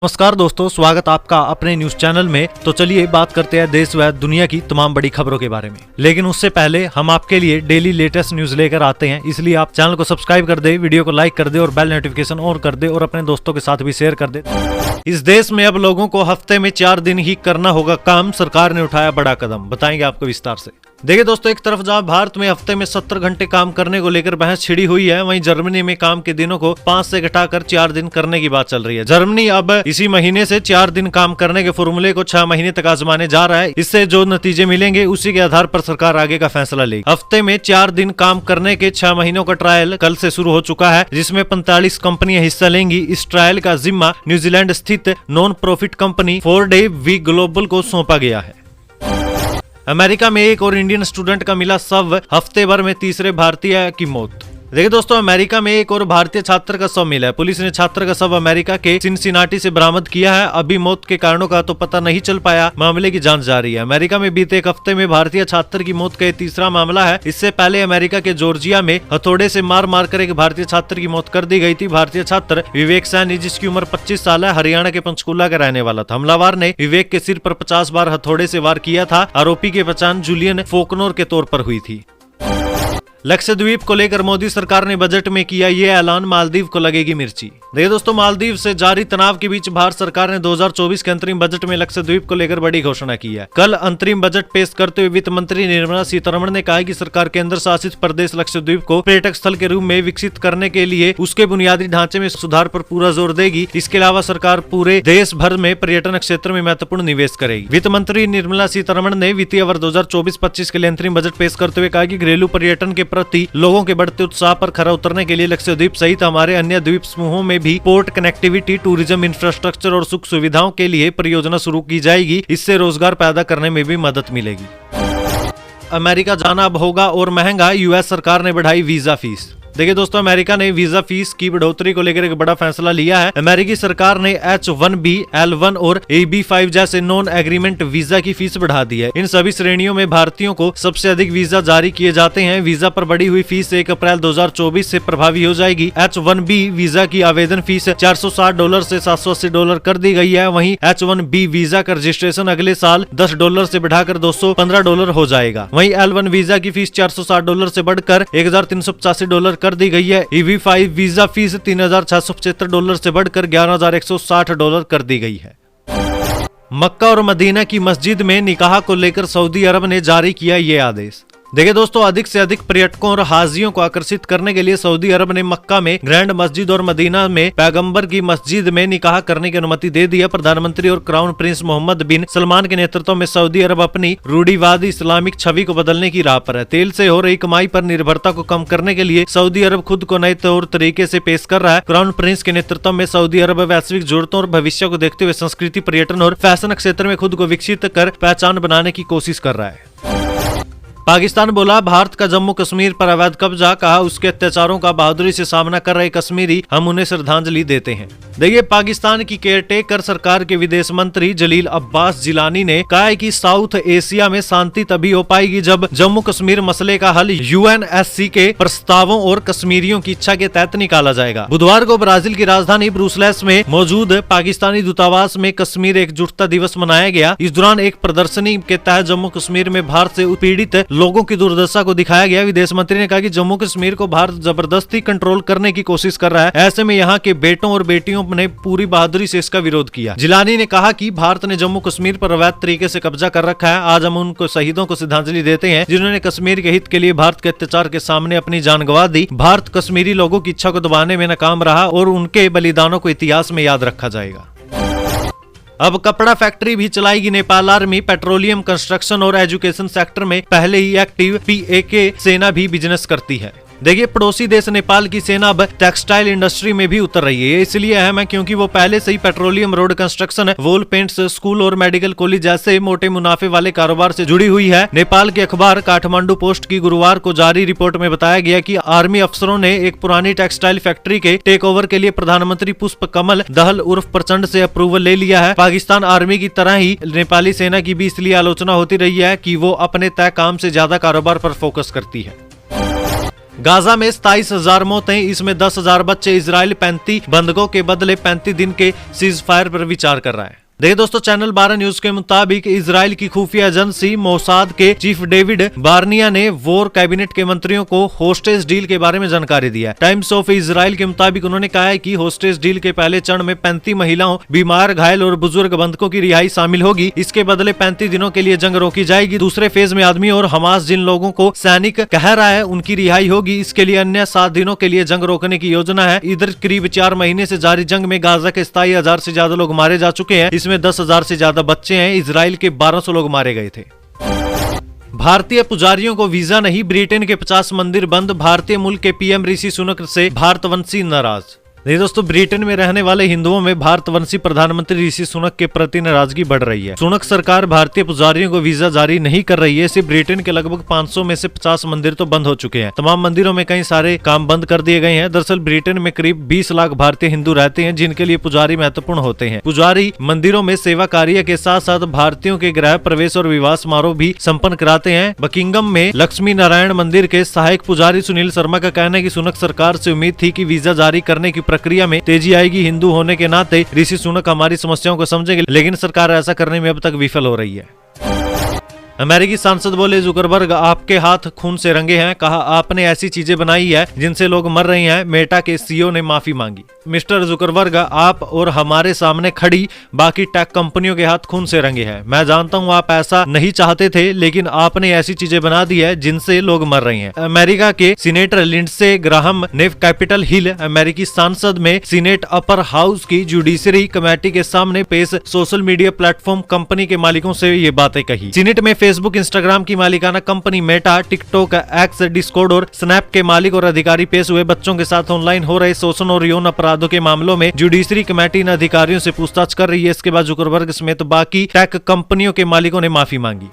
नमस्कार दोस्तों, स्वागत आपका अपने न्यूज चैनल में। तो चलिए बात करते हैं देश व दुनिया की तमाम बड़ी खबरों के बारे में। लेकिन उससे पहले हम आपके लिए डेली लेटेस्ट न्यूज लेकर आते हैं, इसलिए आप चैनल को सब्सक्राइब कर दे, वीडियो को लाइक कर दे और बेल नोटिफिकेशन ऑन कर दे और अपने दोस्तों के साथ भी शेयर कर दे। इस देश में अब लोगों को हफ्ते में 4 दिन ही करना होगा काम, सरकार ने उठाया बड़ा कदम, बताएंगे आपको विस्तार से। देखिए दोस्तों, एक तरफ जहां भारत में हफ्ते में 70 घंटे काम करने को लेकर बहस छिड़ी हुई है, वहीं जर्मनी में काम के दिनों को 5 से घटाकर 4 दिन करने की बात चल रही है। जर्मनी अब इसी महीने से 4 दिन काम करने के फॉर्मूले को 6 महीने तक आजमाने जा रहा है। इससे जो नतीजे मिलेंगे उसी के आधार पर सरकार आगे का फैसला लेगी। हफ्ते में 4 दिन काम करने के 6 महीनों का ट्रायल कल से शुरू हो चुका है, जिसमें 45 कंपनियां हिस्सा लेंगी। इस ट्रायल का जिम्मा न्यूजीलैंड स्थित non profit company 4 day week global को सौंपा गया है। अमेरिका में एक और इंडियन स्टूडेंट का मिला शव, हफ्ते भर में तीसरे भारतीय की मौत। देखिए दोस्तों, अमेरिका में एक और भारतीय छात्र का शव मिला है। पुलिस ने छात्र का शव अमेरिका के सिनसिनाटी से बरामद किया है। अभी मौत के कारणों का तो पता नहीं चल पाया, मामले की जांच जारी है। अमेरिका में बीते एक हफ्ते में भारतीय छात्र की मौत का तीसरा मामला है। इससे पहले अमेरिका के जॉर्जिया में हथौड़े से मार मारकर एक भारतीय छात्र की मौत कर दी गई थी। भारतीय छात्र विवेक सैनी, जिसकी उम्र 25 साल है, हरियाणा के पंचकुला का रहने वाला था। हमलावर ने विवेक के सिर पर 50 बार हथौड़े से वार किया था। आरोपी की पहचान जूलियन फोकनोर के तौर पर हुई थी। लक्षद्वीप को लेकर मोदी सरकार ने बजट में किया ये ऐलान, मालदीव को लगेगी मिर्ची। देखिए दोस्तों, मालदीव से जारी तनाव के बीच भारत सरकार ने 2024 के अंतरिम बजट में लक्षद्वीप को लेकर बड़ी घोषणा की है। कल अंतरिम बजट पेश करते हुए वित्त मंत्री निर्मला सीतारमण ने कहा कि सरकार केंद्र शासित प्रदेश लक्षद्वीप को पर्यटक स्थल के रूप में विकसित करने के लिए उसके बुनियादी ढांचे में सुधार पर पूरा जोर देगी। इसके अलावा सरकार पूरे देश भर में पर्यटन क्षेत्र में महत्वपूर्ण निवेश करेगी। वित्त मंत्री निर्मला सीतारमण ने वित्तीय वर्ष 2024-25 के लिए अंतरिम बजट पेश करते हुए कहा कि घरेलू पर्यटन के प्रति लोगों के बढ़ते उत्साह पर खरा उतरने के लिए लक्षद्वीप सहित हमारे अन्य द्वीप समूहों में भी पोर्ट कनेक्टिविटी, टूरिज्म इंफ्रास्ट्रक्चर और सुख सुविधाओं के लिए परियोजना शुरू की जाएगी। इससे रोजगार पैदा करने में भी मदद मिलेगी। अमेरिका जाना अब होगा और महंगा, यूएस सरकार ने बढ़ाई वीजा फीस। देखिए दोस्तों, अमेरिका ने वीजा फीस की बढ़ोतरी को लेकर एक बड़ा फैसला लिया है। अमेरिकी सरकार ने H-1B, L-1 और AB-5 जैसे नॉन एग्रीमेंट वीजा की फीस बढ़ा दी है। इन सभी श्रेणियों में भारतीयों को सबसे अधिक वीजा जारी किए जाते हैं। वीजा पर बढ़ी हुई फीस 1 अप्रैल 2024 से प्रभावी हो जाएगी। H-1B वीजा की आवेदन फीस $460 से $780 कर दी गई है। वहीं H-1B वीजा का रजिस्ट्रेशन अगले साल $10 से बढ़ाकर $215 हो जाएगा। वहीं L-1 वीजा की फीस $460 से बढ़कर $1385 कर दी गई है। EB-5 वीजा फीस $3675 से बढ़कर $11160 कर दी गई है। मक्का और मदीना की मस्जिद में निकाह को लेकर सऊदी अरब ने जारी किया ये आदेश। देखिए दोस्तों, अधिक से अधिक पर्यटकों और हाजियों को आकर्षित करने के लिए सऊदी अरब ने मक्का में ग्रैंड मस्जिद और मदीना में पैगंबर की मस्जिद में निकाह करने की अनुमति दे दी है। प्रधानमंत्री और क्राउन प्रिंस मोहम्मद बिन सलमान के नेतृत्व में सऊदी अरब अपनी रूढ़िवादी इस्लामिक छवि को बदलने की राह पर है। तेल से हो रही कमाई पर निर्भरता को कम करने के लिए सऊदी अरब खुद को नए तौर तरीके से पेश कर रहा है। क्राउन प्रिंस के नेतृत्व में सऊदी अरब वैश्विक जरूरतों और भविष्य को देखते हुए संस्कृति, पर्यटन और फैशन क्षेत्र में खुद को विकसित कर पहचान बनाने की कोशिश कर रहा है। पाकिस्तान बोला, भारत का जम्मू कश्मीर पर अवैध कब्जा, कहा उसके अत्याचारों का बहादुरी से सामना कर रहे कश्मीरी, हम उन्हें श्रद्धांजलि देते हैं। देखिए, पाकिस्तान की केयरटेकर सरकार के विदेश मंत्री जलील अब्बास जिलानी ने कहा है कि साउथ एशिया में शांति तभी हो पाएगी जब जम्मू कश्मीर मसले का हल UNSC के प्रस्तावों और कश्मीरियों की इच्छा के तहत निकाला जाएगा। बुधवार को ब्राजील की राजधानी ब्रुसेल्स में मौजूद पाकिस्तानी दूतावास में कश्मीर एकजुटता दिवस मनाया गया। इस दौरान एक प्रदर्शनी के तहत जम्मू कश्मीर में भारत से उत्पीड़ित लोगों की दुर्दशा को दिखाया गया। विदेश मंत्री ने कहा कि जम्मू कश्मीर को भारत जबरदस्ती कंट्रोल करने की कोशिश कर रहा है। ऐसे में यहाँ के बेटों और बेटियों ने पूरी बहादुरी से इसका विरोध किया। जिलानी ने कहा कि भारत ने जम्मू कश्मीर पर अवैध तरीके से कब्जा कर रखा है। आज हम उनको शहीदों को श्रद्धांजलि देते हैं जिन्होंने कश्मीर के हित के लिए भारत के अत्याचार के सामने अपनी जान गंवा दी। भारत कश्मीरी लोगों की इच्छा को दबाने में नाकाम रहा और उनके बलिदानों को इतिहास में याद रखा जाएगा। अब कपड़ा फैक्ट्री भी चलाएगी नेपाल आर्मी। पेट्रोलियम, कंस्ट्रक्शन और एजुकेशन सेक्टर में पहले ही एक्टिव PAK सेना भी बिजनेस करती है। देखिए, पड़ोसी देश नेपाल की सेना अब टेक्सटाइल इंडस्ट्री में भी उतर रही है। इसलिए अहम है क्योंकि वो पहले से ही petroleum, road construction, wall paints, school और मेडिकल कॉलेज जैसे मोटे मुनाफे वाले कारोबार से जुड़ी हुई है। नेपाल के अखबार काठमांडू पोस्ट की गुरुवार को जारी रिपोर्ट में बताया गया कि आर्मी अफसरों ने एक पुरानी टेक्सटाइल फैक्ट्री के टेक ओवर के लिए प्रधानमंत्री पुष्प कमल दहल उर्फ प्रचंड से अप्रूवल ले लिया है। पाकिस्तान आर्मी की तरह ही नेपाली सेना की भी इसलिए आलोचना होती रही है कि वो अपने तय काम से ज्यादा कारोबार पर फोकस करती है। गाजा में 27,000 मौतें, इसमें 10,000 बच्चे। इजराइल 35 बंधकों के बदले 35 दिन के सीज फायर पर विचार कर रहा है। देखिए दोस्तों, चैनल 12 न्यूज के मुताबिक इजराइल की खुफिया एजेंसी मोसाद के चीफ डेविड बार्निया ने वॉर कैबिनेट के मंत्रियों को होस्टेज डील के बारे में जानकारी दी है। टाइम्स ऑफ इजराइल के मुताबिक उन्होंने कहा है कि होस्टेज डील के पहले चरण में 35 महिलाओं, बीमार, घायल और बुजुर्ग बंधकों की रिहाई शामिल होगी। इसके बदले 35 दिनों के लिए जंग रोकी जाएगी। दूसरे फेज में आदमी और हमास जिन लोगों को सैनिक कह रहा है उनकी रिहाई होगी। इसके लिए अन्य 7 दिनों के लिए जंग रोकने की योजना है। इधर करीब 4 महीने से जारी जंग में गाजा के 27,000 से ज्यादा लोग मारे जा चुके हैं। इसमें 10,000 से ज्यादा बच्चे हैं। इजराइल के 1200 लोग मारे गए थे। भारतीय पुजारियों को वीजा नहीं, ब्रिटेन के 50 मंदिर बंद। भारतीय मूल के पीएम ऋषि सुनक से भारतवंशी नाराज। नहीं दोस्तों, ब्रिटेन में रहने वाले हिंदुओं में भारतवंशी प्रधानमंत्री ऋषि सुनक के प्रति नाराजगी बढ़ रही है। सुनक सरकार भारतीय पुजारियों को वीजा जारी नहीं कर रही है। इससे ब्रिटेन के लगभग 500 में से 50 मंदिर तो बंद हो चुके हैं। तमाम मंदिरों में कई सारे काम बंद कर दिए गए हैं। दरअसल ब्रिटेन में करीब 20 लाख भारतीय हिंदू रहते हैं, जिनके लिए पुजारी महत्वपूर्ण होते हैं। पुजारी मंदिरों में सेवा कार्य के साथ साथ भारतीयों के गृह प्रवेश और विवाह समारोह भी संपन्न कराते हैं। बकिंगम में लक्ष्मी नारायण मंदिर के सहायक पुजारी सुनील शर्मा का कहना है कि सुनक सरकार से उम्मीद थी कि वीजा जारी करने की प्रक्रिया में तेजी आएगी। हिंदू होने के नाते ऋषि सुनक हमारी समस्याओं को समझेंगे, लेकिन सरकार ऐसा करने में अब तक विफल हो रही है। अमेरिकी सांसद बोले, जुकरबर्ग आपके हाथ खून से रंगे हैं। कहा, आपने ऐसी चीजें बनाई है जिनसे लोग मर रहे हैं। मेटा के सीईओ ने माफी मांगी। मिस्टर जुकरबर्ग, आप और हमारे सामने खड़ी बाकी टेक कंपनियों के हाथ खून से रंगे हैं। मैं जानता हूं आप ऐसा नहीं चाहते थे, लेकिन आपने ऐसी चीजें बना दी है जिनसे लोग मर रहे हैं। अमेरिका के सीनेटर लिंडसे ग्राहम ने कैपिटल हिल अमेरिकी सांसद में सीनेट अपर हाउस की जुडिशरी कमेटी के सामने पेश सोशल मीडिया प्लेटफॉर्म कंपनी के मालिकों से ये बातें कही। सीनेट में फेसबुक, इंस्टाग्राम की मालिकाना company Meta, TikTok, x, Discord और स्नैप के मालिक और अधिकारी पेश हुए। बच्चों के साथ ऑनलाइन हो रहे शोषण और यौन अपराधों के मामलों में जुडिशरी कमेटी इन अधिकारियों से पूछताछ कर रही है। इसके बाद जुकरबर्ग समेत बाकी टेक कंपनियों के मालिकों ने माफी मांगी।